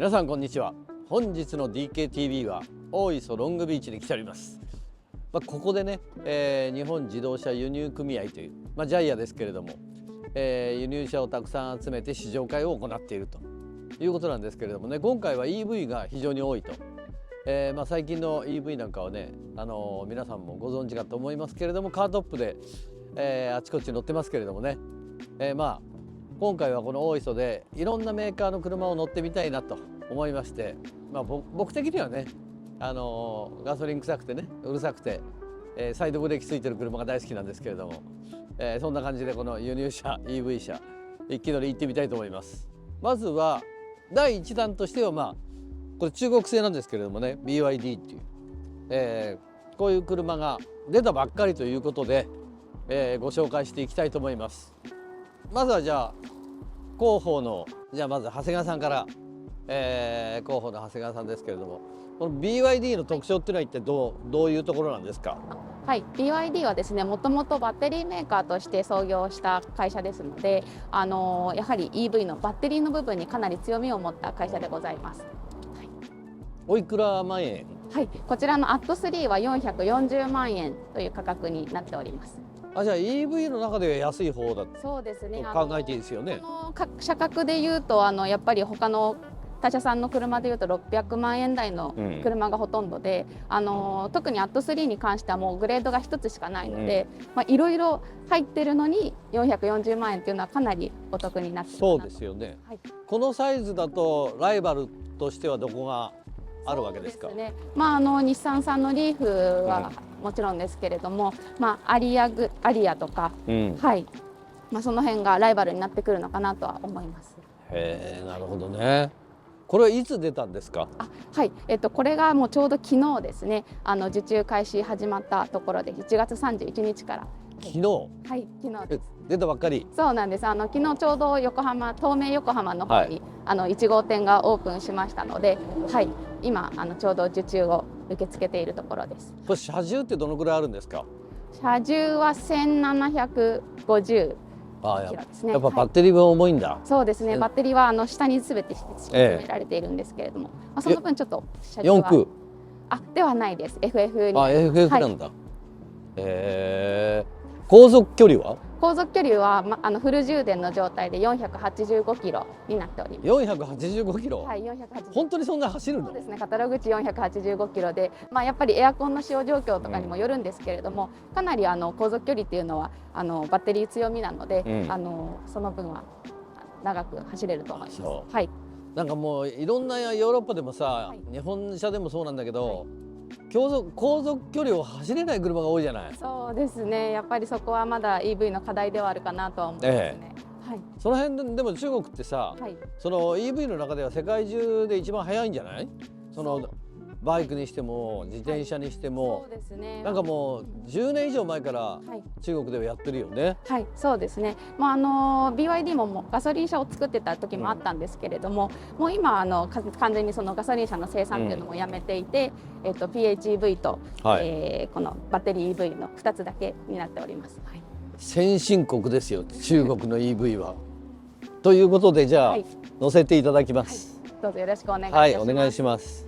皆さんこんにちは。本日の DKTV は大磯ロングビーチに来ております。ここでね、日本自動車輸入組合という、ジャイアですけれども、輸入車をたくさん集めて試乗会を行っているということなんですけれどもね、今回は EV が非常に多いと。最近の EV なんかはね、皆さんもご存知かと思いますけれども、カートップで、あちこち乗ってますけれどもね、今回はこの大磯でいろんなメーカーの車を乗ってみたいなと思いまして、僕的にはね、ガソリン臭くてね、うるさくて、サイドブレーキついてる車が大好きなんですけれども、そんな感じでこの輸入車 EV 車一気乗り行ってみたいと思います。まずは第1弾としてはこれ中国製なんですけれどもね、 BYD っていう、こういう車が出たばっかりということで、ご紹介していきたいと思います。まずはじゃあ広報のまず長谷川さんから、広報の長谷川さんですけれども、この BYD の特徴っていうのは一体どういうところなんですか？はい、BYD はですね、もともとバッテリーメーカーとして創業した会社ですので、やはり EV のバッテリーの部分にかなり強みを持った会社でございます。おいくら万円？はい、こちらの AT3 は440万円という価格になっております。じゃあ EV の中では安い方だとそうですね、考えていいですよね。この車格でいうとやっぱり他の他社さんの車でいうと600万円台の車がほとんどで、特に AT3 に関してはもうグレードが1つしかないので、いろいろ入ってるのに440万円っていうのはかなりお得になっているかなと。そうですよね、はい、このサイズだとライバルとしてはどこがあるわけですか？そうですね、日産さんのリーフはもちろんですけれども、アリアとか、はい、その辺がライバルになってくるのかなとは思います。へえ、なるほどね。これはいつ出たんですか？はい、これがもうちょうど昨日ですね、受注開始始まったところで1月31日から。昨日？はい、昨日です。出たばっかり？そうなんです。昨日ちょうど東名横浜の方に、1号店がオープンしましたので、はい、今ちょうど受注を受け付けているところです。これ車重ってどのくらいあるんですか？車重は1750。やっぱバッテリーは重いんだ。そうですね。バッテリーは下にすべて敷き詰められているんですけれども、その分ちょっと車重は4駆ではないです。FF に。FF なんだ。航続距離は？航続距離はフル充電の状態で485キロになっております。485キロ？はい、485。本当にそんな走るの？そうですね。カタログ値485キロで、やっぱりエアコンの使用状況とかにもよるんですけれども、かなり航続距離っていうのはバッテリー強みなので、その分は長く走れると思います。はい。なんかもういろんなヨーロッパでもさ、日本車でもそうなんだけど、航続距離を走れない車が多いじゃない。そうですね。やっぱりそこはまだ EV の課題ではあるかなとは思いますね。はい、その辺でも中国ってさ、その EV の中では世界中で一番速いんじゃない？そのバイクにしても自転車にしても、そうですね、なんかもう10年以上前から中国ではやってるよね。はい、そうですね。BYD もガソリン車を作ってた時もあったんですけれども、もう今完全にそのガソリン車の生産っていうのもやめていて、PHEV と、このバッテリー EV の2つだけになっております。はい、先進国ですよ、中国の EV は。ということでじゃあ、乗せていただきます。どうぞよろしくお願いいたします。お願いします。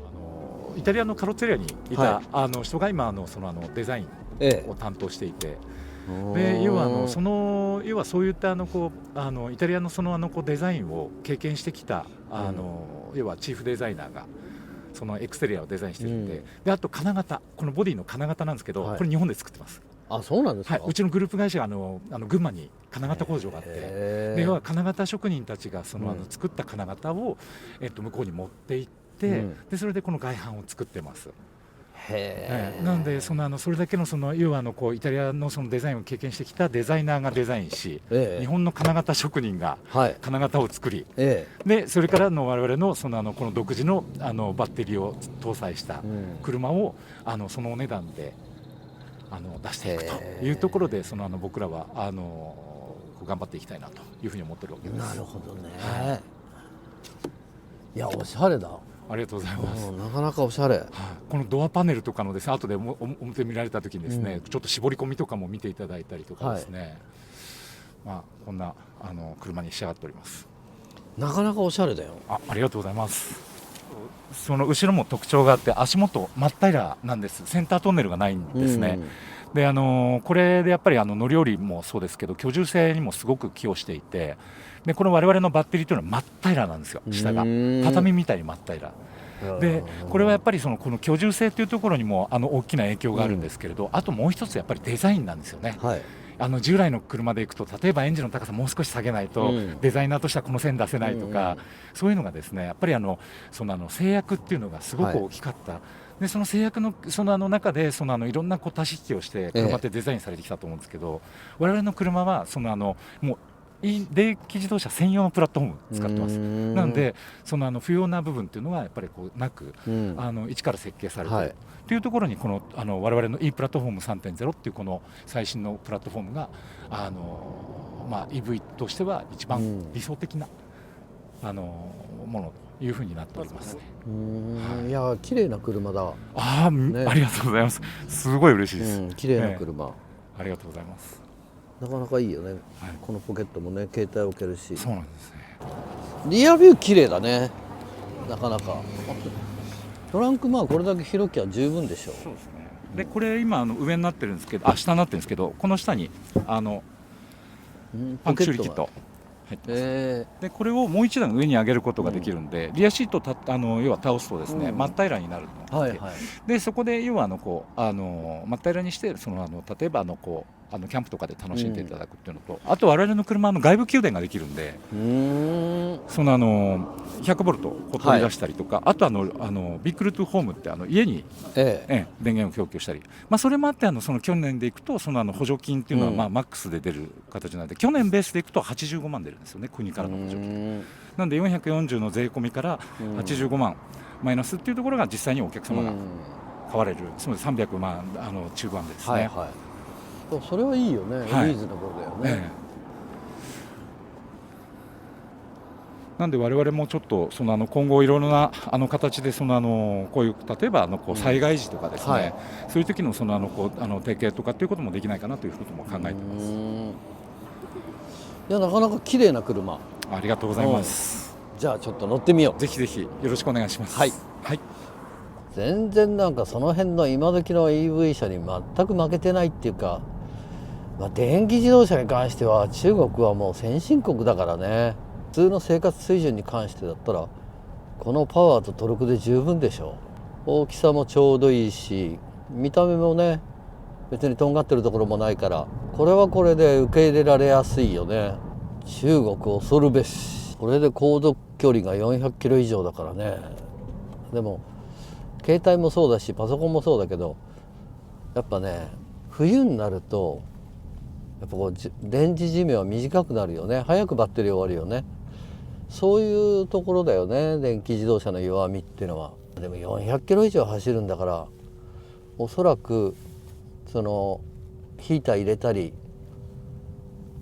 イタリアのカロッツェリアにいた、人が今そのデザインを担当していて、で要はそういったイタリアのデザインを経験してきた要はチーフデザイナーがそのエクステリアをデザインしてるんで、あと金型、このボディの金型なんですけど、これ日本で作ってます。そうなんですか？うちのグループ会社が群馬に金型工場があって、で要は金型職人たちが作った金型を向こうに持って行って、でそれでこの外板を作ってます。なのでそれだけの要はイタリアのデザインを経験してきたデザイナーがデザインし、日本の金型職人が金型を作り、でそれからの我々のこの独自のバッテリーを搭載した車をそのお値段で出していくというところで、僕らは頑張っていきたいなというふうに思ってるわけです。なるほどね。いや、おしゃれだ。ありがとうございます。なかなかおしゃれ。このドアパネルとかのですね、後で表見られた時にですね、ちょっと絞り込みとかも見ていただいたりとかですね、こんな車に仕上がっております。なかなかおしゃれだよ。ありがとうございます。その後ろも特徴があって、足元真っ平らなんです。センタートンネルがないんですね。でこれでやっぱり乗り降りもそうですけど、居住性にもすごく寄与していて、でこの我々のバッテリーというのは真っ平らなんですよ。下が畳みたいに真っ平らで、これはやっぱりこの居住性というところにも大きな影響があるんですけれど、あともう一つやっぱりデザインなんですよね。はい、従来の車で行くと、例えばエンジンの高さもう少し下げないと、デザイナーとしてはこの線出せないとか、そういうのがですね、やっぱりその制約っていうのがすごく大きかった。でその制約の中でいろんな足し引きをして車ってデザインされてきたと思うんですけど、我々の車はもう電気自動車専用のプラットフォーム使ってます。なので不要な部分っていうのはやっぱりなく、一から設計されているというところに、我々の E プラットフォーム 3.0 っていうこの最新のプラットフォームがEV としては一番理想的なものというふうになっておりますね。いや綺麗な車だ。ありがとうございます。すごい嬉しいです。綺麗な車、ありがとうございます。なかなかいいよね、このポケットもね、携帯置けるし。そうなんですね。リアビュー綺麗だね、なかなか。トランクこれだけ広きゃ十分でしょう。そうですね。でこれ今上になってるんですけど、下になってるんですけど、この下にパンク修理キット入ってます。でこれをもう一段上に上げることができるんで、リアシート要は倒すとですね、真っ平らになるので、でそこで要は真っ平らにして、例えばキャンプとかで楽しんでいただくっていうのと、あと我々の車外部給電ができるんで、100ボルトを取り出したりとか、あとビックルトゥホームって家に、電源を供給したり、それもあって去年でいくと補助金っていうのはマックスで出る形なので、去年ベースでいくと85万出るんですよね、国からの補助金。なんで440の税込みから85万マイナスっていうところが実際にお客様が買われる、そうです、300万中盤ですね。それはいいよね、リーズナブルだよね。なんで我々もちょっと今後いろいろな形でこういう例えば災害時とかですね、そういう時の提携とかっていうこともできないかなということも考えてます。いやなかなか綺麗な車。ありがとうございます。じゃあちょっと乗ってみよう。ぜひぜひよろしくお願いします。はい。全然その辺の今時の EV 車に全く負けてないっていうか。電気自動車に関しては中国はもう先進国だからね。普通の生活水準に関してだったらこのパワーとトルクで十分でしょう。大きさもちょうどいいし、見た目もね別にとんがってるところもないから、これはこれで受け入れられやすいよね。中国恐るべし。これで航続距離が400キロ以上だからね。でも携帯もそうだしパソコンもそうだけど、やっぱね冬になるとやっぱ電池寿命は短くなるよね。早くバッテリー終わるよね。そういうところだよね、電気自動車の弱みっていうのは。でも400キロ以上走るんだから、おそらくヒーター入れたり、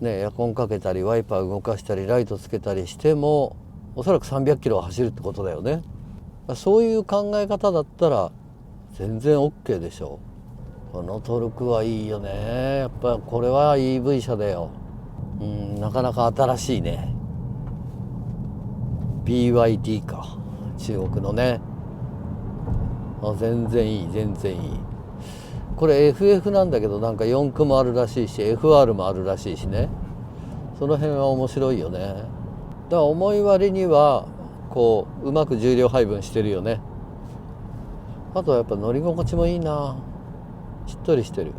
エアコンかけたりワイパー動かしたりライトつけたりしてもおそらく300キロは走るってことだよね。そういう考え方だったら全然 OK でしょう。このトルクはいいよね。やっぱこれは EV 車だよ。なかなか新しいね。 BYD か、中国のね。全然いい、全然いい。これ FF なんだけど4駆もあるらしいし FR もあるらしいしね。その辺は面白いよね。だから重い割にはうまく重量配分してるよね。あとはやっぱ乗り心地もいいな。しっとりしてる。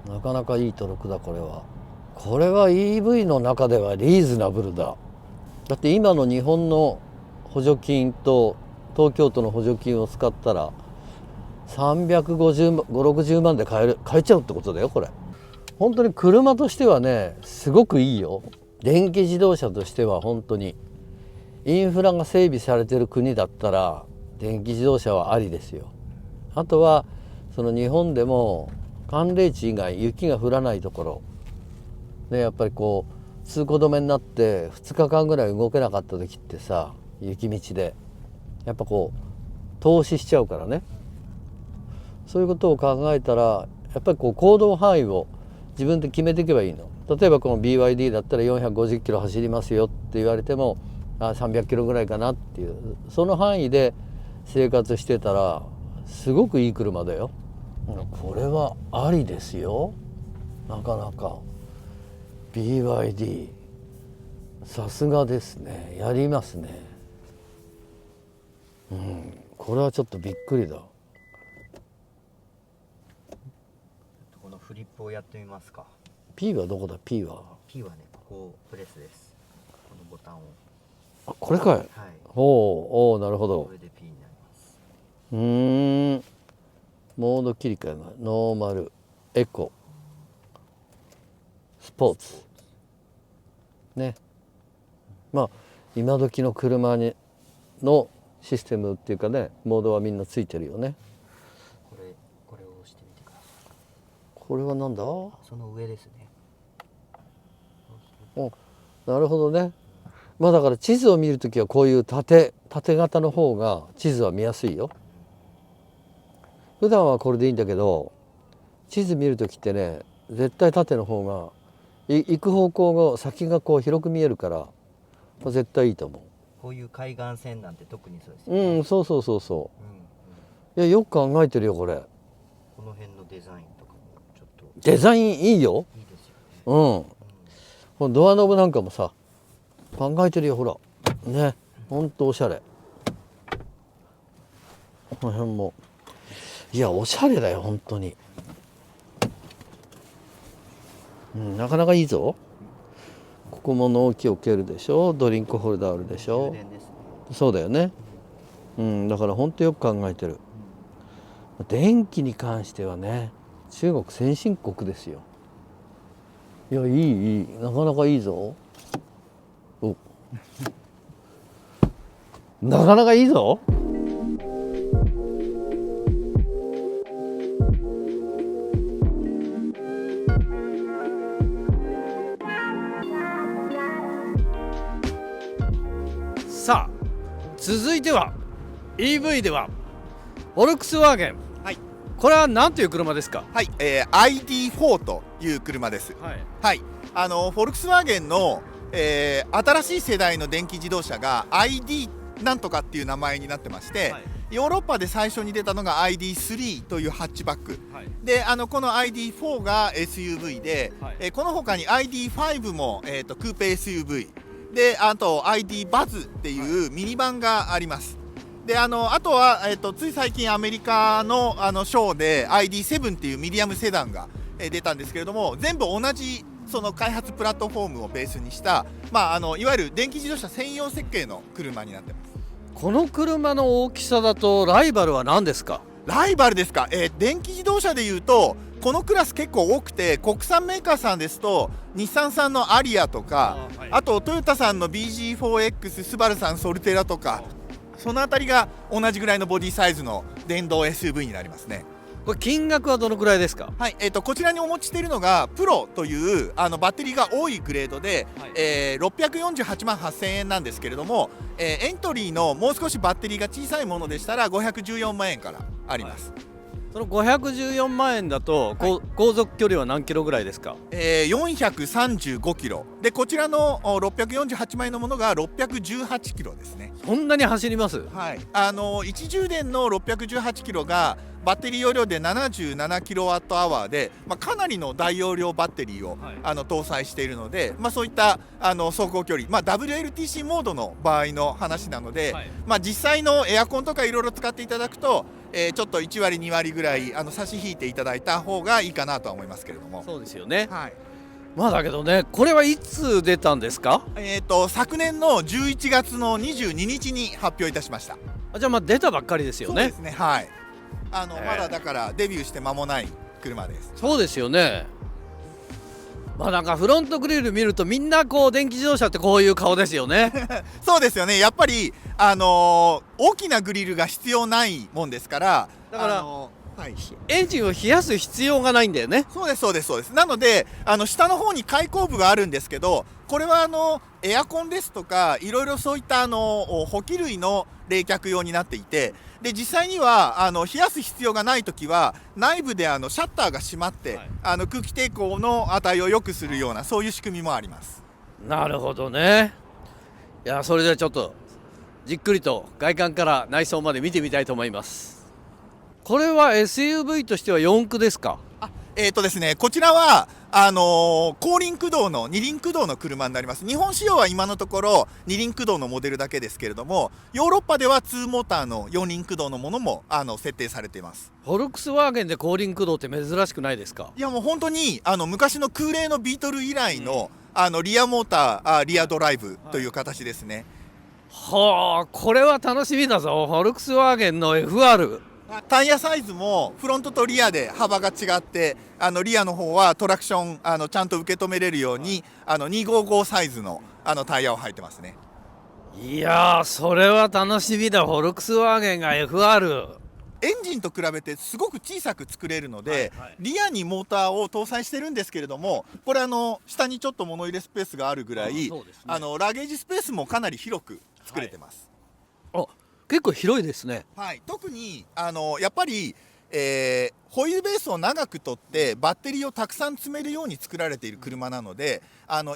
なかなかいいトルクだ。これは EV の中ではリーズナブルだ。だって今の日本の補助金と東京都の補助金を使ったら350、60万で買えちゃうってことだよ。これ本当に車としてはねすごくいいよ。電気自動車としては本当にインフラが整備されてる国だったら電気自動車はありですよ。あとは日本でも寒冷地以外雪が降らないところでやっぱり通行止めになって2日間ぐらい動けなかった時ってさ、雪道でやっぱ投資しちゃうからね。そういうことを考えたらやっぱり行動範囲を自分で決めていけばいいの。例えばこの BYD だったら450キロ走りますよって言われても300キロぐらいかなっていう、その範囲で生活してたらすごくいい車だよ。これはありですよ。なかなか BYD さすがですね。やりますね。これはちょっとびっくりだ。このフリップをやってみますか。 P はどこだ？ P は P はね、ここプレスです。このボタンを。これかい。はい。おお、なるほどこ。れで P になります。モード切り替えがノーマル、エコ、スポーツね。まあ今時の車のシステムっていうかね、モードはみんなついてるよね。これを押してみてください。これはなんだ？その上ですね。なるほどね。まあだから地図を見るときはこういう縦型の方が地図は見やすいよ。普段はこれでいいんだけど、地図見るときってね、絶対縦の方が行く方向が先がこう広く見えるから、絶対いいと思こういう海岸線なんて特にそうですう。よね。そうそうそうそう。いや、よく考えてるよこれ。この辺のデザインとかもちょっとデザインいいよ。いいですよね。このドアノブなんかもさ、考えてるよほら。ね、ほんとおしゃれ。この辺も。いや、おしゃれだよ本当に。なかなかいいぞ。ここも納期を受けるでしょ。ドリンクホルダーあるでしょ。充電ですね。そうだよね。だから本当よく考えてる。電気に関してはね、中国先進国ですよ。いや、いいなかなかいいぞ。おなかなかいいぞ。さあ続いては EV ではフォルクスワーゲン、はい、これは何という車ですか？はい、ID4 という車です。はい、はい、フォルクスワーゲンの、新しい世代の電気自動車が ID なんとかっていう名前になってまして、はい、ヨーロッパで最初に出たのが ID3 というハッチバック、はい、でこの ID4 が SUV で、はい、この他に ID5 も、クーペ SUVで、あと ID バズっていうミニバンがあります。であとは、つい最近アメリカのショーで ID7 っていうミディアムセダンが、出たんですけれども、全部同じその開発プラットフォームをベースにした、いわゆる電気自動車専用設計の車になってます。この車の大きさだとライバルは何ですか？ライバルですか、電気自動車でいうとこのクラス結構多くて、国産メーカーさんですと日産さんのアリアとか、はい、あとトヨタさんの BG4X、スバルさんソルテラとか、そのあたりが同じぐらいのボディサイズの電動 SUV になりますね。これ金額はどのくらいですか？はい、こちらにお持ちしているのがプロというバッテリーが多いグレードで、はい、648万8000円なんですけれども、エントリーのもう少しバッテリーが小さいものでしたら514万円からあります。はい、その514万円だと、はい、航続距離は何キロぐらいですか？435キロで、こちらの648万円のものが618キロですね。そんなに走ります？はい、1充電の618キロがバッテリー容量で77キロワットアワーで、かなりの大容量バッテリーを、はい、搭載しているので、そういった走行距離、WLTC モードの場合の話なので、はい、実際のエアコンとかいろいろ使っていただくと、ちょっと1割2割ぐらい差し引いていただいた方がいいかなとは思いますけれども。そうですよね。はい、だけどね、これはいつ出たんですか？昨年の11月の22日に発表いたしました。じゃあ出たばっかりですよね。そうですね、はい。まだだからデビューして間もない車です。そうですよね。なんかフロントグリル見るとみんなこう電気自動車ってこういう顔ですよね。そうですよね。やっぱり大きなグリルが必要ないもんですから、だからはい、エンジンを冷やす必要がないんだよね。そうですそうですそうです。なので下の方に開口部があるんですけど、これはエアコンですとかいろいろそういった補給類の冷却用になっていて、で実際には冷やす必要がないときは内部でシャッターが閉まって、はい、空気抵抗の値を良くするようなそういう仕組みもあります。なるほどね。いや、それではちょっとじっくりと外観から内装まで見てみたいと思います。これは SUV としては4駆ですか？ですね、こちらは後輪駆動の二輪駆動の車になります。日本仕様は今のところ二輪駆動のモデルだけですけれども、ヨーロッパでは2モーターの四輪駆動のものも設定されています。フォルクスワーゲンで後輪駆動って珍しくないですか？いやもう本当に昔の空冷のビートル以来の、リアモーターリアドライブという形ですね。はあ、これは楽しみだぞ。フォルクスワーゲンの FR。タイヤサイズもフロントとリアで幅が違って、リアの方はトラクションちゃんと受け止めれるように255サイズのタイヤを履いてますね。いやー、それは楽しみだ。フォルクスワーゲンが FR。エンジンと比べてすごく小さく作れるので、リアにモーターを搭載してるんですけれども、これ下にちょっと物入れスペースがあるぐらい、そうですね、ラゲージスペースもかなり広く作れてます。あ、結構広いですね。はい、特にやっぱり、ホイールベースを長く取ってバッテリーをたくさん積めるように作られている車なので、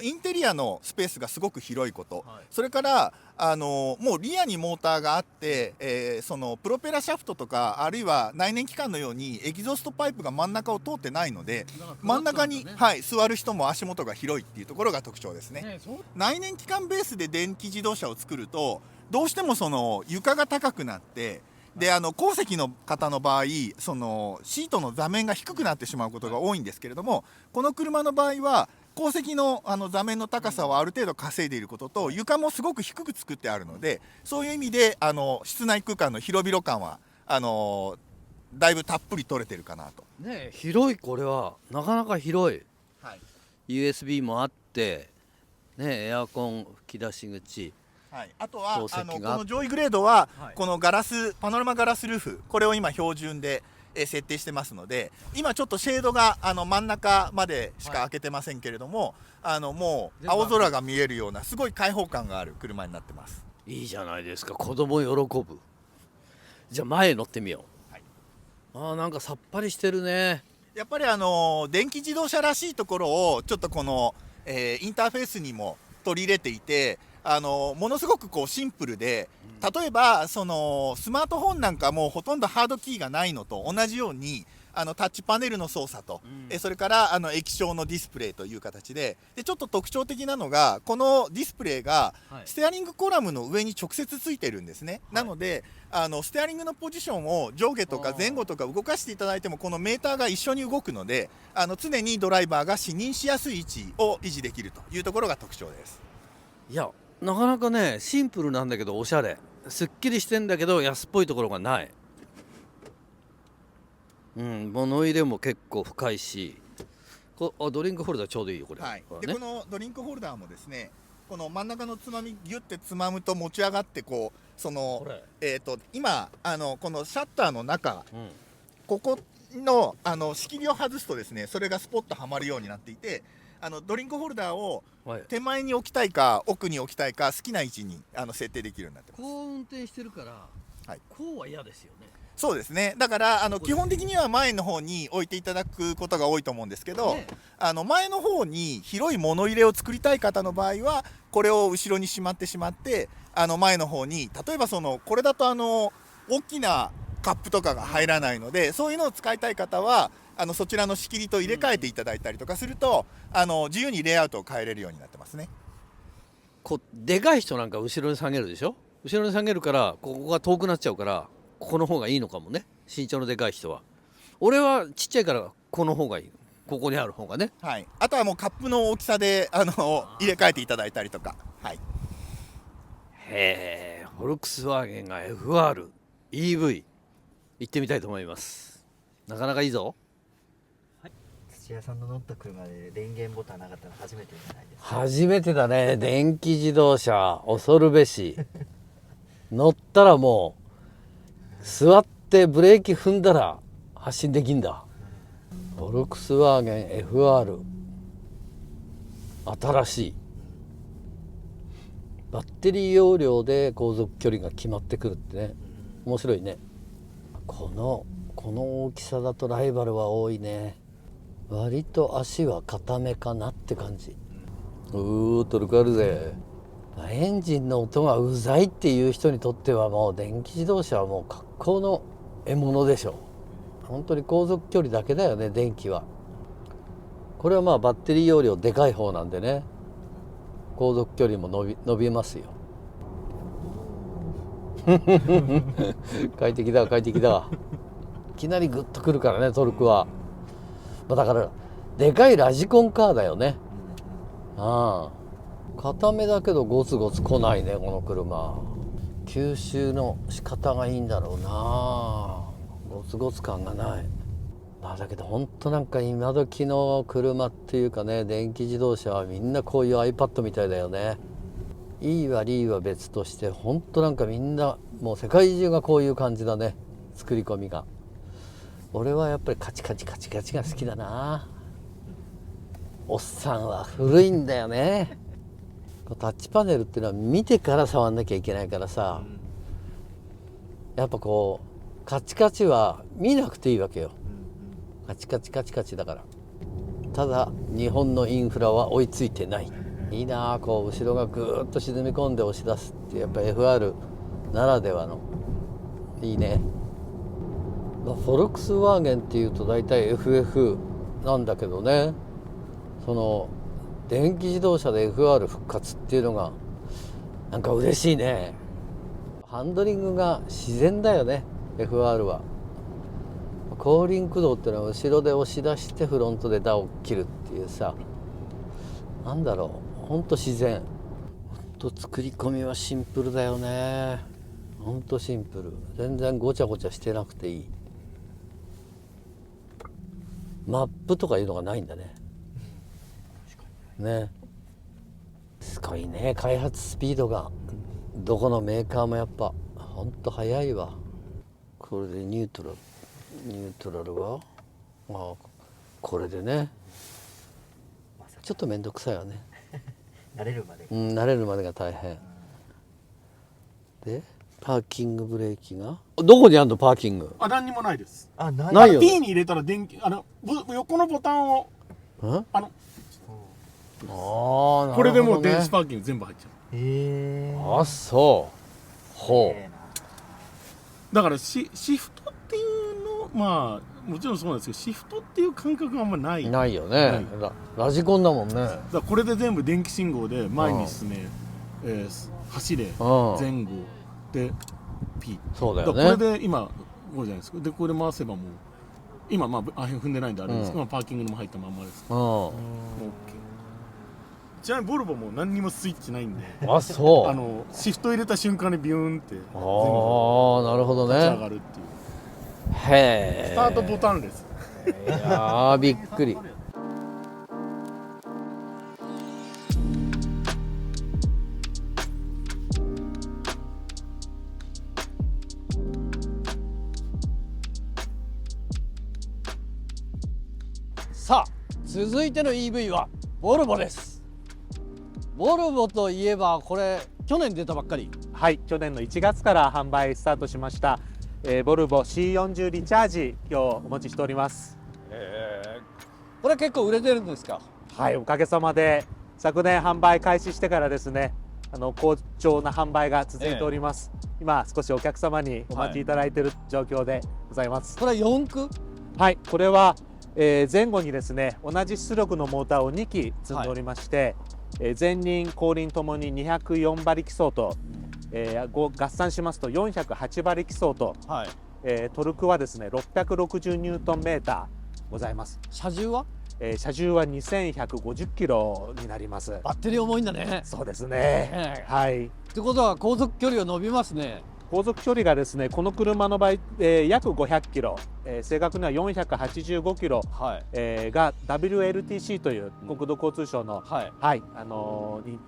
インテリアのスペースがすごく広いこと、それからもうリアにモーターがあって、そのプロペラシャフトとかあるいは内燃機関のようにエキゾーストパイプが真ん中を通ってないので、真ん中に、座る人も足元が広いっていうところが特徴ですね。内燃機関ベースで電気自動車を作るとどうしてもその床が高くなって、で後席の方の場合そのシートの座面が低くなってしまうことが多いんですけれども、この車の場合は後席の座面の高さをある程度稼いでいることと、床もすごく低く作ってあるので、そういう意味で室内空間の広々感はだいぶたっぷり取れてるかなと。ね、広い。これはなかなか広い、USB もあって、ね、エアコン吹き出し口、あとはこの上位グレードは、このパノラマガラスルーフ、これを今標準で設定してますので、今ちょっとシェードが真ん中までしか開けてませんけれども、もう青空が見えるようなすごい開放感がある車になってます。いいじゃないですか。子供喜ぶ。じゃあ前乗ってみよう。なんかさっぱりしてるね。やっぱり電気自動車らしいところをちょっとこの、インターフェースにも取り入れていて、ものすごくこうシンプルで、例えばそのスマートフォンなんかもほとんどハードキーがないのと同じようにタッチパネルの操作と、それから液晶のディスプレイという形で、ちょっと特徴的なのがこのディスプレイがステアリングコラムの上に直接ついてるんですね。なのでステアリングのポジションを上下とか前後とか動かしていただいてもこのメーターが一緒に動くので、常にドライバーが視認しやすい位置を維持できるというところが特徴です。いや、なかなかね、シンプルなんだけどおしゃれ、すっきりしてんだけど安っぽいところがない。物入れも結構深いし、ドリンクホルダーちょうどいいよこれ。でこのドリンクホルダーもですね、この真ん中のつまみギュッてつまむと持ち上がって、こうその今このシャッターの中、ここの仕切りを外すとですね、それがスポッとはまるようになっていて、ドリンクホルダーを手前に置きたいか奥に置きたいか好きな位置に設定できるようになってます。こう運転してるから、こうは嫌ですよね。そうですね。だから基本的には前の方に置いていただくことが多いと思うんですけど、前の方に広い物入れを作りたい方の場合はこれを後ろにしまって前の方に、例えばこれだと大きなカップとかが入らないので、そういうのを使いたい方はそちらの仕切りと入れ替えていただいたりとかすると、自由にレイアウトを変えれるようになってますね。でかい人なんか後ろに下げるでしょ。後ろに下げるからここが遠くなっちゃうから、ここの方がいいのかもね、身長のでかい人は。俺はちっちゃいからこの方がいい、ここにある方がね。あとはもうカップの大きさで入れ替えていただいたりとか。へえ、フォルクスワーゲンが FR EV 行ってみたいと思います。なかなかいいぞ。土屋さんの乗った車で電源ボタンなかったの初めてじゃないですか。初めてだね。電気自動車恐るべし。乗ったらもう座ってブレーキ踏んだら発進できんだ。フォルクスワーゲン FR 新しい。バッテリー容量で航続距離が決まってくるってね、面白いね。この大きさだとライバルは多いね。割と足は固めかなって感じ。トルクあるぜ。エンジンの音がうざいっていう人にとってはもう電気自動車はもう格好の獲物でしょ。本当に航続距離だけだよね、電気は。これはまあバッテリー容量でかい方なんでね、航続距離も伸びますよ。快適だわ快適だわ。いきなりグッとくるからね、トルクは。まあだからでかいラジコンカーだよね。固めだけどゴツゴツ来ないね、この車。吸収の仕方がいいんだろうな。ゴツゴツ感がない。まあだけど本当なんか今時の車っていうかね、電気自動車はみんなこういう iPad みたいだよね。いい悪いは別として本当なんかみんなもう世界中がこういう感じだね、作り込みが。俺はやっぱりカチカチカチカチが好きだな。おっさんは古いんだよね。タッチパネルっていうのは見てから触んなきゃいけないからさ、やっぱこうカチカチは見なくていいわけよ。カチカチカチカチだから。ただ日本のインフラは追いついてない。いいなあ、こう後ろがぐーっと沈み込んで押し出すってやっぱ FR ならではのいいね。フォルクスワーゲンっていうと大体 FF なんだけどね、その電気自動車で FR 復活っていうのがなんか嬉しいね。ハンドリングが自然だよね、 FR は。後輪駆動っていうのは後ろで押し出してフロントで打を切るっていうさ、なんだろう、ほんと自然。ほんと作り込みはシンプルだよね。ほんとシンプル。全然ごちゃごちゃしてなくていい。マップとかいうのがないんだね。ね、すごいね、開発スピードが。どこのメーカーもやっぱほんと早いわ。これでニュートラルはこれでね、ちょっと面倒くさいわね。慣れるまで。慣れるまでが大変で、パーキングブレーキがどこにあるの？パーキング何にもないです。ないよね。 P に入れたら横のボタンをこれでもう電子パーキング全部入っちゃう。あ、そうほう。だからシフトっていうの、まあもちろんそうなんですけど、シフトっていう感覚があんまない。ないよね、ラジコンだもんね。だからこれで全部電気信号で前に進め、走れ、前後で P。そうだよね。これで今こうじゃないですか。でこれ回せばもう今踏んでないんであれですけど、パーキングにも入ったまんまです。OK。ちなみにボルボも何にもスイッチないんで、あ、そうシフト入れた瞬間にビューンって全部なるほどね、立ち上がるっていう。へえ、スタートボタンです。いやーびっくり。さあ続いての EV はボルボです。ボルボといえばこれ去年出たばっかり。はい、去年の1月から販売スタートしました、ボルボ C40 リチャージ、今日お持ちしております。これ結構売れてるんですか？はい、おかげさまで昨年販売開始してからですね、好調な販売が続いております。今少しお客様にお待ちいただいている状況でございます。これは4駆？はい、これは、前後にですね同じ出力のモーターを2機積んでおりまして、前輪後輪ともに204馬力走と、合算しますと408馬力走と、トルクはですね660ニュートンメーターございます。車重は？車重は2150キロになります。バッテリー重いんだね。そうですね。はい。ってことは航続距離が伸びますね。航続距離がですねこの車の場合、約500キロ、正確には485キロ、が WLTC という国土交通省の、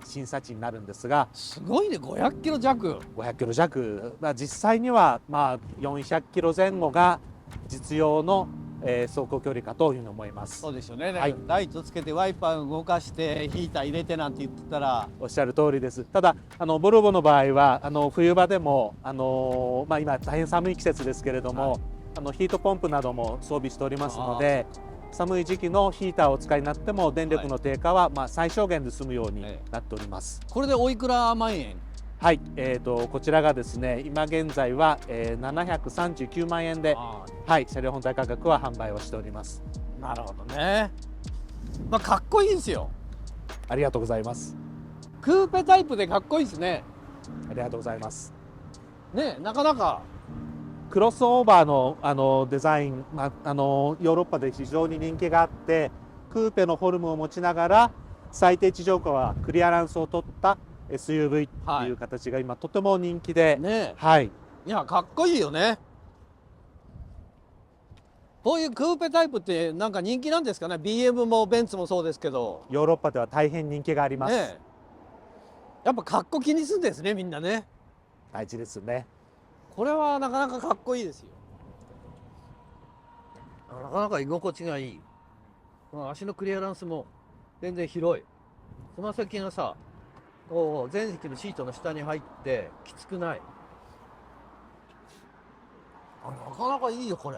審査値になるんですが、すごいね、500キロ弱。500キロ弱、実際には400キロ前後が実用の走行距離かというふうに思います。そうですよね。ライトつけてワイパー動かしてヒーター入れてなんて言ってたら。おっしゃる通りです。ただボルボの場合は冬場でも今大変寒い季節ですけれども、ヒートポンプなども装備しておりますので、寒い時期のヒーターをお使いになっても電力の低下はまあ最小限で済むようになっております。これでおいくら万円？はい、こちらがですね、今現在は、739万円で、はい、車両本体価格は販売をしております。なるほどね。まあかっこいいですよ。ありがとうございます。クーペタイプでかっこいいですね。ありがとうございます。ね、なかなか。クロスオーバーのデザイン、ヨーロッパで非常に人気があって、クーペのフォルムを持ちながら最低地上高はクリアランスを取った SUV っていう形が今とても人気で、ね、はい、いやかっこいいよね。こういうクーペタイプってなんか人気なんですかね。 BM もベンツもそうですけど、ヨーロッパでは大変人気があります。ね、やっぱかっこ気にするんですね、みんなね。大事ですね。これはなかなかかっこいいですよ。なかなか居心地がいい。足のクリアランスも全然広い。つま先がさ、こう前席のシートの下に入ってきつくない。なかなかいいよこれ。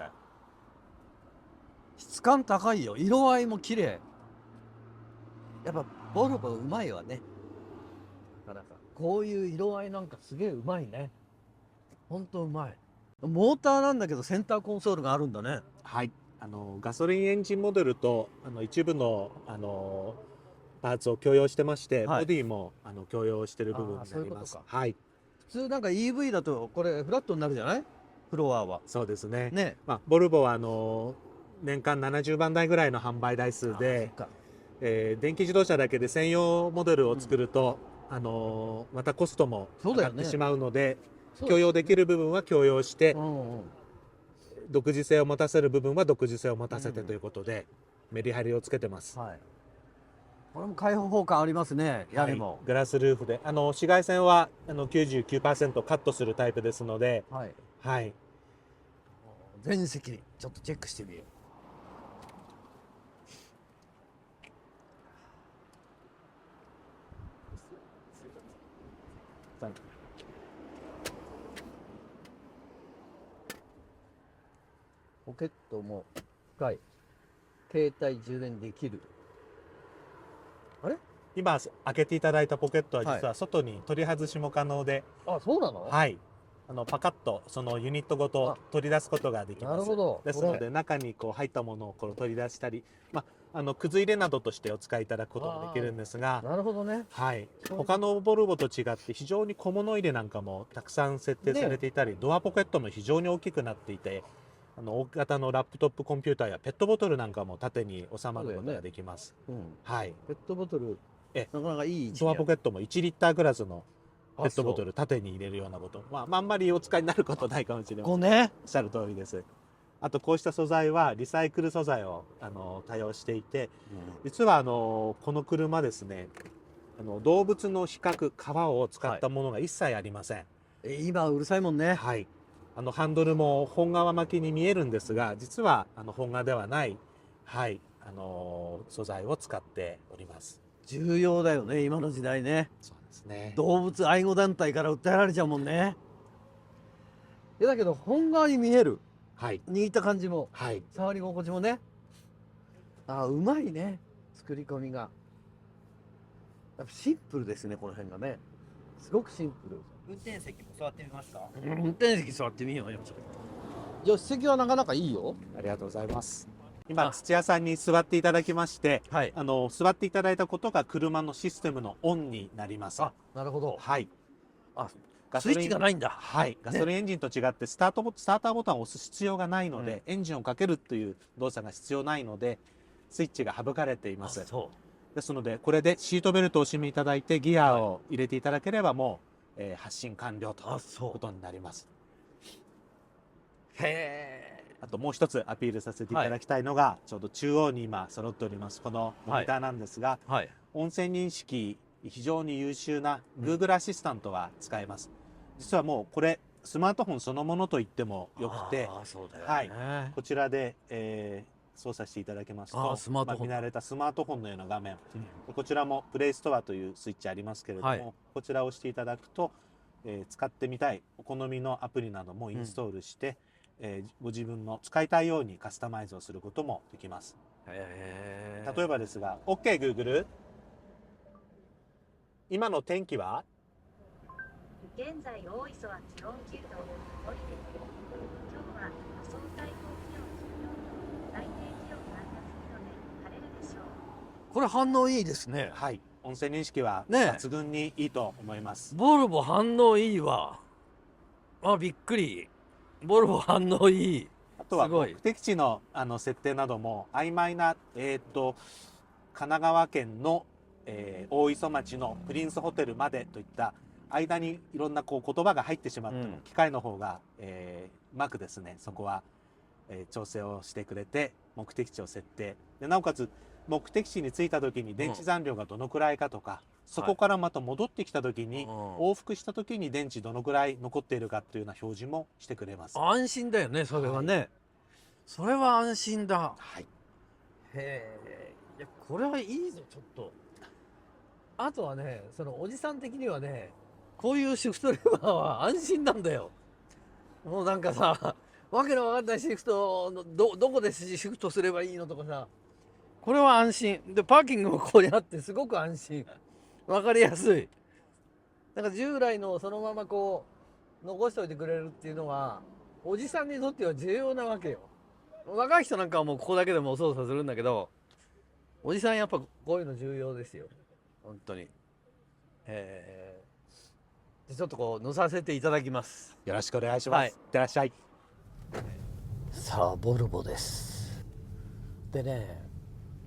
質感高いよ。色合いも綺麗。やっぱボルボうまいわね。なかなかこういう色合いなんかすげえうまいね。ほんとうまい。モーターなんだけどセンターコンソールがあるんだね。はい、ガソリンエンジンモデルと一部のパーツを共用してまして、はい、ボディも共用している部分になります。はい。普通なんか EV だとこれフラットになるじゃない？フロアは。そうですね。ね。ボルボは年間70万台ぐらいの販売台数で、電気自動車だけで専用モデルを作ると、またコストも上がってしまうので、共用できる部分は共用して、独自性を持たせる部分は独自性を持たせてということで、メリハリをつけてます。はい、これも開放感ありますね。屋根も、はい、グラスルーフで紫外線は99% カットするタイプですので、はい、はい、全席にちょっとチェックしてみよう。ポケットも深い。携帯充電できる。あれ？今開けていただいたポケットは実は外に取り外しも可能で、あ、そうなの？はい、パカッとそのユニットごと取り出すことができます。なるほど。ですので中にこう入ったものをこう取り出したり、くず入れなどとしてお使いいただくこともできるんですが、なるほどね。はい、他のボルボと違って非常に小物入れなんかもたくさん設定されていたり、ドアポケットも非常に大きくなっていて、大型のラップトップコンピューターやペットボトルなんかも縦に収まることができます。はい、ペットボトルなかなかいい位置。ドアポケットも1リッターグラスのペットボトル縦に入れるようなこと、あんまりお使いになることないかもしれません。おっしゃる通りです。あとこうした素材はリサイクル素材を多用していて、実はこの車ですね、動物の皮革を使ったものが一切ありません。今うるさいもんね。はい、ハンドルも本革巻きに見えるんですが、実は本革ではない、はい、素材を使っております。重要だよね、今の時代ね。そうですね。動物愛護団体から訴えられちゃうもんね。だけど本革に見える。はい、握った感じも、はい、触り心地もね。うまいね、作り込みが。やっぱシンプルですね、この辺がね。すごくシンプル。運転席も座ってみますか？運転席座ってみようよ。助手席はなかなかいいよ。ありがとうございます。今土屋さんに座っていただきまして、はい、座っていただいたことが車のシステムのオンになります。なるほど。はい。スイッチがないんだ。はい。ガソリンエンジンと違ってスターターボタンを押す必要がないので、エンジンをかけるという動作が必要ないので、スイッチが省かれています。ですのでこれでシートベルトを締めいただいてギアを入れていただければもう、発進完了ということになります。あともう一つアピールさせていただきたいのが、ちょうど中央に今揃っておりますこのモニターなんですが、音声認識非常に優秀な Google アシスタントが使えます。実はもうこれスマートフォンそのものと言ってもよくて、こちらで、操作していただけますと、見慣れたスマートフォンのような画面、こちらもプレイストアというスイッチありますけれども、こちらを押していただくと、使ってみたいお好みのアプリなどもインストールして、ご自分の使いたいようにカスタマイズをすることもできます。例えばですが OKGoogle、今の天気は？現在大磯は気温9度、降りている。今日は予想最高気温14度、最低気温マイナス2度で晴れるでしょう。これ反応いいですね。はい、音声認識はね抜群にいいと思います。ボルボ反応いいわ。あ、びっくり。ボルボ反応いい。あとはすごい目的地の設定なども曖昧な、神奈川県の、大磯町のプリンスホテルまでといった間にいろんなこう言葉が入ってしまっても、機械の方が、うまくですねそこは、調整をしてくれて目的地を設定で、なおかつ目的地に着いた時に電池残量がどのくらいかとか、そこからまた戻ってきた時に、往復した時に電池どのくらい残っているかというような表示もしてくれます。安心だよね、それはね。それは安心だ。はい、へえ、いや、これはいいぞ、ちょっと。あとはね、そのおじさん的にはね、こういうシフトレバーは安心なんだよ。もうなんかさ、わけのわかんないシフトのどこでシフトすればいいのとかさ、これは安心で、パーキングもここにあってすごく安心、わかりやすい。なんか従来のそのままこう残しておいてくれるっていうのはおじさんにとっては重要なわけよ。若い人なんかはもうここだけでも操作するんだけど、おじさんやっぱこういうの重要ですよ、本当に。でちょっとこう乗させていただきます。よろしくお願いします。はい、いってらっしゃい。さあボルボです。でね、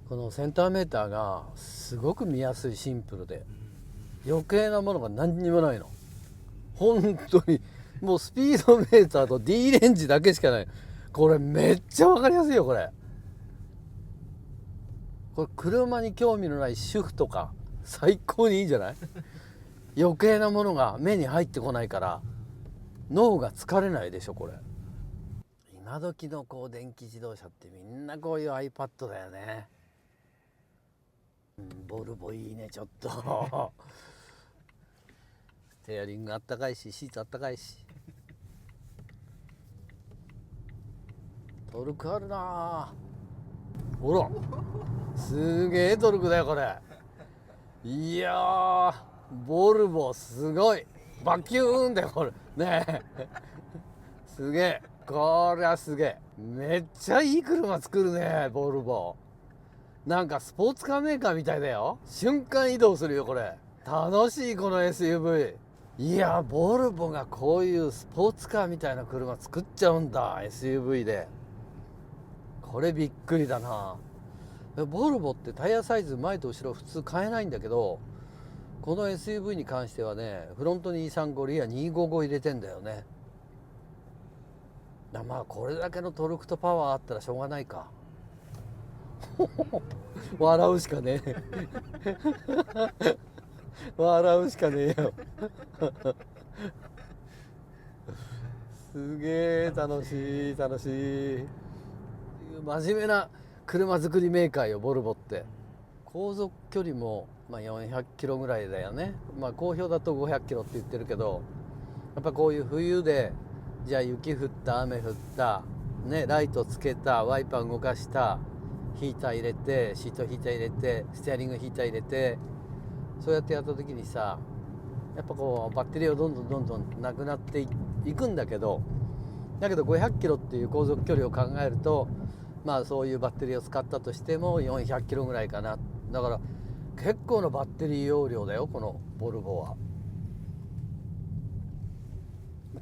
このセンターメーターがすごく見やすい、シンプルで余計なものが何にもないの。本当にもうスピードメーターと D レンジだけしかない。これめっちゃ分かりやすいよ。これ車に興味のない主婦とか最高にいいんじゃない？余計なものが目に入ってこないから脳が疲れないでしょ。これ今時のこう電気自動車ってみんなこういう iPad だよね。ボルボいいね、ちょっとステアリングあったかいし、シートあったかいし、トルクあるな。ほらすげえトルクだよこれ。いやーボルボすごい、バキューンだよこれねえすげえ、こりゃすげえ、めっちゃいい車作るねボルボ。なんかスポーツカーメーカーみたいだよ。瞬間移動するよこれ。楽しいこの SUV。いやボルボがこういうスポーツカーみたいな車作っちゃうんだ SUV で。これびっくりだな。ボルボってタイヤサイズ前と後ろ普通変えないんだけど、この SUV に関してはね、フロントに235、リア255入れてんだよね。まあこれだけのトルクとパワーあったらしょうがないか笑うしかねえ笑うしかねえよすげえ楽しい楽しい。真面目な車作りメーカーよボルボって。航続距離も400キロぐらいだよね。好評だと500キロって言ってるけど、やっぱこういう冬でじゃあ雪降った雨降ったね、ライトつけた、ワイパー動かした、ヒーター入れて、シートヒーター入れて、ステアリングヒーター入れて、そうやってやった時にさ、やっぱこうバッテリーをどんどんなくなっていくんだけど500キロっていう航続距離を考えると、そういうバッテリーを使ったとしても400キロぐらいかな。だから結構なバッテリー容量だよこのボルボは。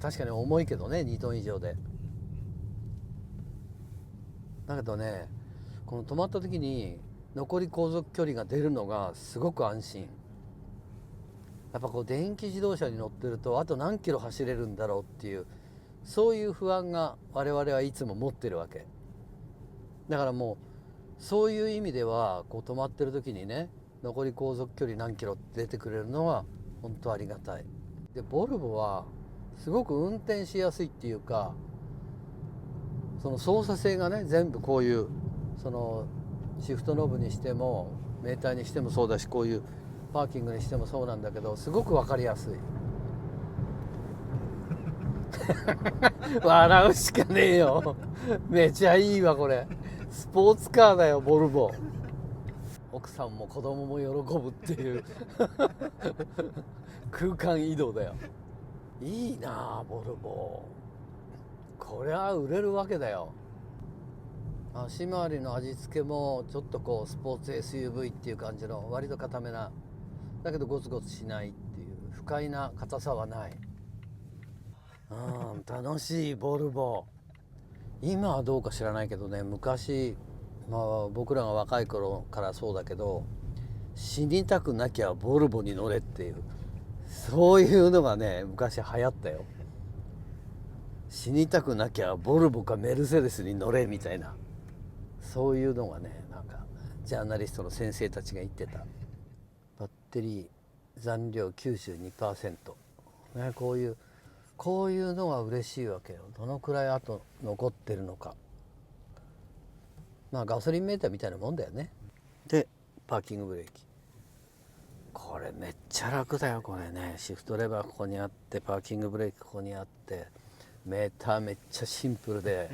確かに重いけどね、2トン以上で。だけどね、この止まった時に残り航続距離が出るのがすごく安心。やっぱこう電気自動車に乗ってるとあと何キロ走れるんだろうっていう、そういう不安が我々はいつも持ってるわけだから、もうそういう意味ではこう止まってる時にね、残り航続距離何キロって出てくれるのは本当ありがたい。でボルボはすごく運転しやすいっていうか、その操作性がね、全部こういうそのシフトノブにしてもメーターにしてもそうだし、こういうパーキングにしてもそうなんだけど、すごく分かりやすい笑うしかねえよめちゃいいわこれ。スポーツカーだよボルボ。奥さんも子供も喜ぶっていう空間移動だよ。いいなあボルボ。これは売れるわけだよ。足回りの味付けもちょっとこうスポーツ SUV っていう感じの割と固めな、だけどゴツゴツしないっていう不快な硬さはない。楽しいボルボ。今はどうか知らないけどね、昔、僕らが若い頃からそうだけど、死にたくなきゃボルボに乗れっていう、そういうのがね昔流行ったよ。死にたくなきゃボルボかメルセデスに乗れみたいな、そういうのがね、なんかジャーナリストの先生たちが言ってた。バッテリー残量 92%、ね、こういうのが嬉しいわけよ。どのくらいあと残ってるのか。ガソリンメーターみたいなもんだよね。でパーキングブレーキ、これめっちゃ楽だよ。これね、シフトレバーここにあって、パーキングブレーキここにあって、メーターめっちゃシンプルで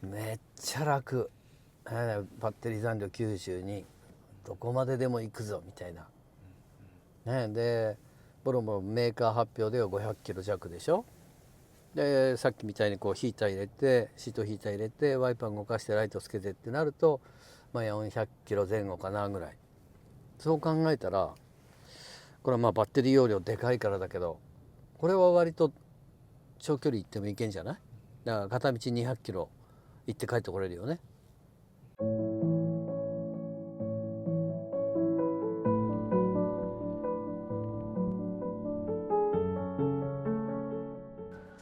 めっちゃ楽。バッテリー残量92、どこまででも行くぞみたいな、でボロボロメーカー発表では500キロ弱でしょ。でさっきみたいにこうヒーター入れて、シートヒーター入れてワイパー動かしてライトつけてってなると、400キロ前後かなぐらい。そう考えたらこれはバッテリー容量でかいからだけど、これは割と長距離行ってもいけんじゃない。だから片道200キロ行って帰ってこれるよね。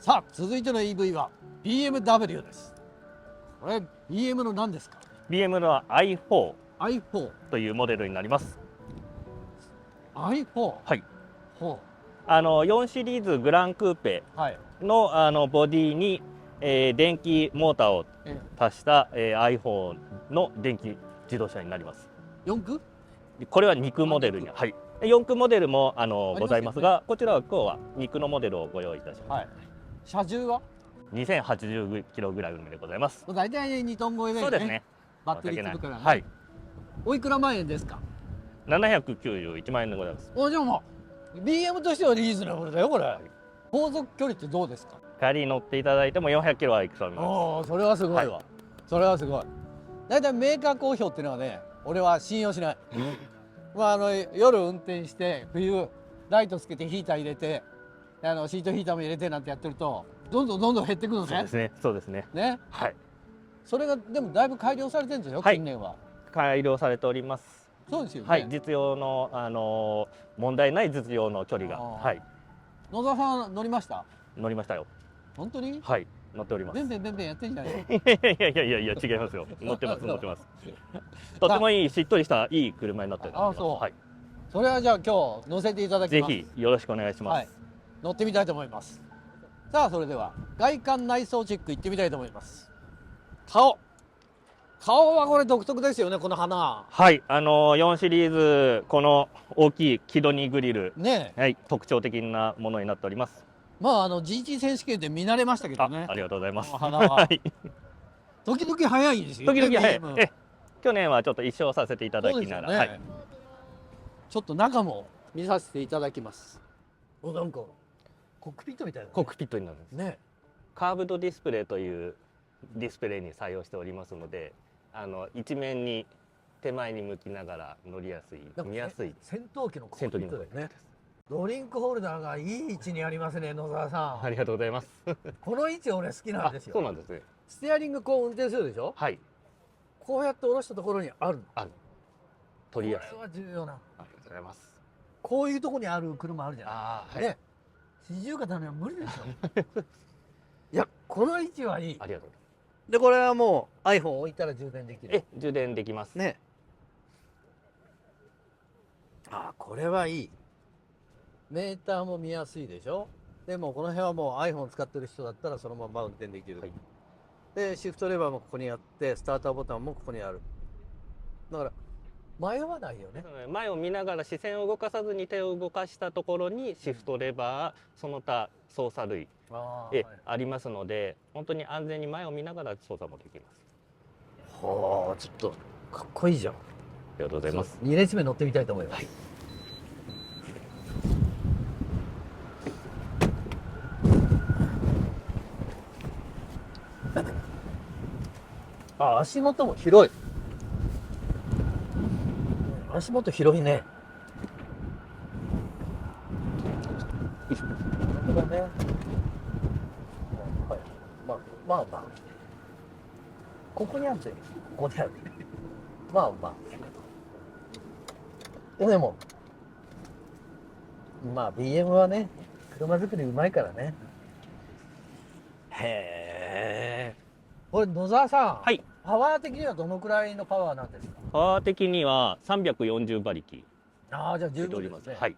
さあ続いての EV は BMW です。これ BM の何ですか？ BM の i4 i4 というモデルになります。 i4、 はい。ほ4シリーズグランクーペう、はい、のボディに、電気モーターを足した、i4 の電気自動車になります。4駆？これは2駆モデルに、はい、4駆モデルもございますが、こちらは今日は2駆のモデルをご用意いたします。はい、車重は2080キログラムでございます。大体2トン超えだよね。そうですね。バッテリーつくからね。はい。おいくら万円ですか791万円でございます。じゃあBM としてはリーズナブルだよこれ。航続距離ってどうですか？帰り乗っていただいても400キロは行くと思います。それはすごいわ、それはすごい。大体メーカー公表っていうのはね、俺は信用しない。夜運転して冬ライトつけてヒーター入れてシートヒーターも入れてなんてやってるとどんどん減ってくるのね。そうですね。そうですね。ね。はい。それがでもだいぶ改良されてるんですよ、近年は。改良されております。そうですよね。はい。実用の問題ない実用の距離が。はい。野沢さん乗りました？乗りましたよ。本当に？はい。乗っております。ベンベンやってんじゃない？いや違いますよ。乗ってます。とてもいいしっとりしたいい車になってると思います。そう。はい。それはじゃあ今日乗せていただきます。ぜひよろしくお願いします。はい。乗ってみたいと思います。さあそれでは外観内装チェック行ってみたいと思います。顔はこれ独特ですよね、この花。はい、4シリーズこの大きいキドニーグリルね、はい、特徴的なものになっております。GT 選手権で見慣れましたけどね。ありがとうございます。花は、はい、時々早いですよね。時々早い。去年はちょっと一勝させていただきながら、ね、はい、ちょっと中も見させていただきます。なんかコックピットみたいな、コックピットになるんですね。カーブドディスプレイというディスプレイに採用しておりますので、一面に手前に向きながら乗りやすい、見やすい戦闘機のコックピットだよね。ドリンクホルダーがいい位置にありますね、野沢さん。ありがとうございます。この位置俺好きなんですよ。そうなんですね。ステアリングこう運転するでしょ。はい。こうやって下ろしたところにある。取りやすい。これは重要な。ありがとうございます。こういうところにある車あるじゃない。ね。四十肩には無理でしょ。いや、この位置はいい。ありがとうございます。で、これはもう iPhone 置いたら充電できる。充電できます。ね。これはいい。メーターも見やすいでしょ。でもこの辺はもう iPhone 使ってる人だったらそのまま運転できる。はい、で、シフトレバーもここにあって、スターターボタンもここにある。だから迷わないよね。前を見ながら視線を動かさずに手を動かしたところにシフトレバー、その他操作類ありますので、本当に安全に前を見ながら操作もできます。はあ、ちょっとかっこいいじゃん。ありがとうございます。 2列目乗ってみたいと思います。あ、足元も広い。足元広いね。本当だね。はい。まあまあまあ。ここにあるんですよ。ここにある。まあまあ。でも、まあ BM はね、車作りうまいからね。へえ。これ野沢さん。はい。パワー的にはどのくらいのパワーなんですか？パワー的には340馬力ああ、じゃあ十出ております。分ですね。はい。へ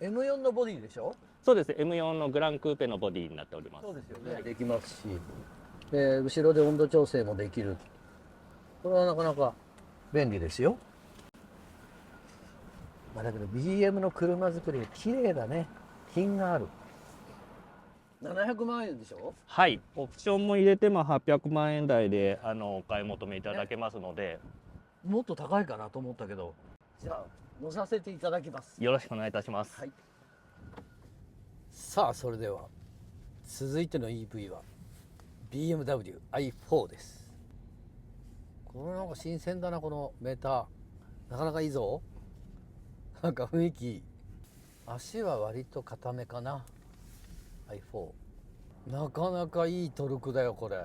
え。M4 のボディでしょ？そうです。M4 のグランクーペのボディになっております。そうですよね。できますし、後ろで温度調整もできる。これはなかなか便利ですよ。まあだけど BM の車作り綺麗だね。品がある。700万円でしょ？はい。オプションも入れて800万円台でお買い求めいただけますので、もっと高いかなと思ったけど、じゃあ乗させていただきます。よろしくお願いいたします。はい。さあそれでは続いての EV は BMW i4 です。これなんか新鮮だな、このメーター。なかなかいいぞ。なんか雰囲気いい。足は割と固めかな。i4 なかなかいいトルクだよこれ。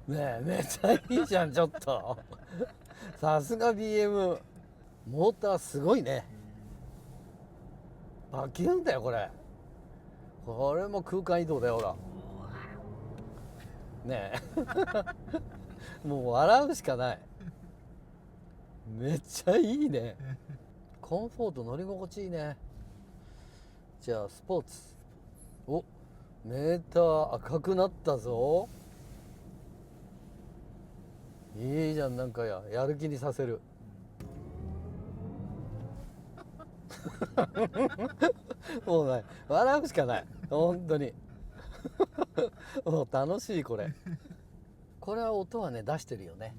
ねえ、めっちゃいいじゃんちょっと。さすが BM。モーターすごいね。バキュンだよこれ。これも空間移動だよほら。ねえ。もう笑うしかない。めっちゃいいね。コンフォート乗り心地いいね。じゃあスポーツ。お、メーター赤くなったぞ。いいじゃん、なんかやる気にさせる。もうね、笑うしかない本当に。もう楽しいこれ。これは音はね出してるよね。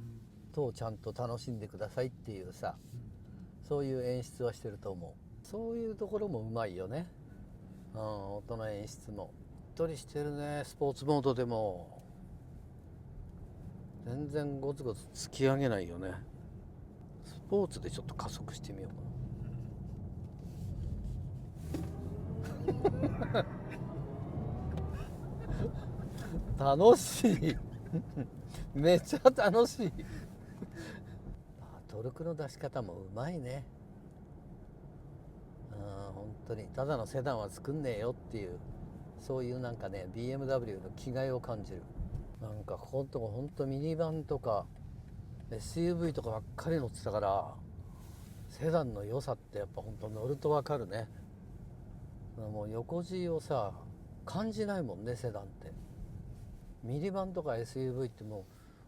音をちゃんと楽しんでくださいっていうさ、そういう演出はしてると思う。そういうところもうまいよね。音の演出もしっとりしてるね。スポーツモードでも全然ゴツゴツ突き上げないよね。スポーツでちょっと加速してみようかな。楽しい。めっちゃ楽しい。トルクの出し方もうまいね。本当にただのセダンは作んねえよっていう、そういうなんかね BMW の気概を感じる。なんかここのとこ本当ミニバンとか SUV とかばっかり乗ってたから、セダンの良さってやっぱ本当乗ると分かるね。もう横 G をさ感じないもんねセダンって。ミニバンとか SUV ってもう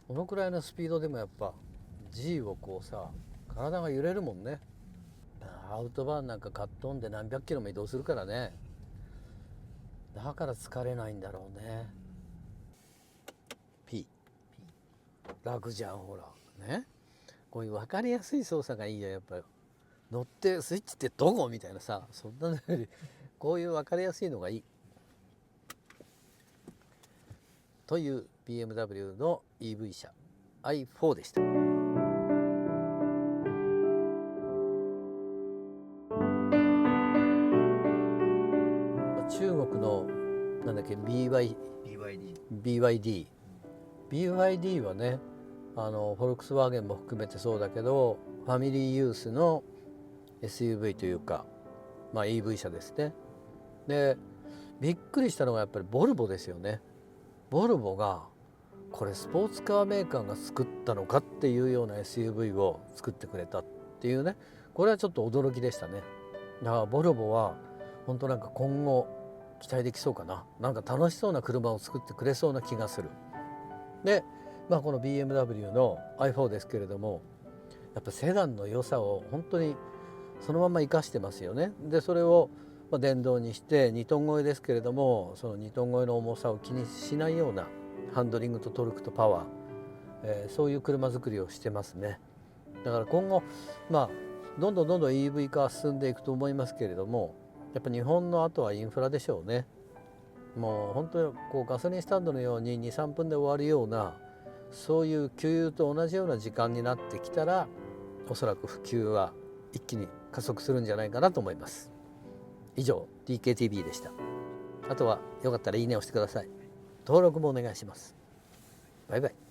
このくらいのスピードでもやっぱ G をこうさ体が揺れるもんね。アウトバーンなんかカットオンで何百キロも移動するからね。だから疲れないんだろうね。 P 楽じゃんほらね。こういう分かりやすい操作がいいよやっぱり。乗ってスイッチってどこみたいなさ、そんなのよりこういう分かりやすいのがいいという BMW の EV 車 i4 でした。中国のなんだっけ BYD はね、フォルクスワーゲンも含めてそうだけどファミリーユースの SUV というか、まあ、EV 車ですね。でびっくりしたのがやっぱりボルボですよね。ボルボがこれスポーツカーメーカーが作ったのかっていうような SUV を作ってくれたっていうね、これはちょっと驚きでしたね。だからボルボは本当なんか今後期待できそうかな。なんか楽しそうな車を作ってくれそうな気がする。で、まあ、この BMW の i4 ですけれども、やっぱセダンの良さを本当にそのまま生かしてますよね。でそれを電動にして2トン超えですけれども、その2トン超えの重さを気にしないようなハンドリングとトルクとパワー、そういう車作りをしてますね。だから今後どんどんEV 化は進んでいくと思いますけれども、やっぱ日本の後はインフラでしょうね。もう本当にガソリンスタンドのように 2,3 分で終わるような、そういう給油と同じような時間になってきたら、おそらく普及は一気に加速するんじゃないかなと思います。以上 DKTV でした。あとはよかったらいいねを押してください。登録もお願いします。バイバイ。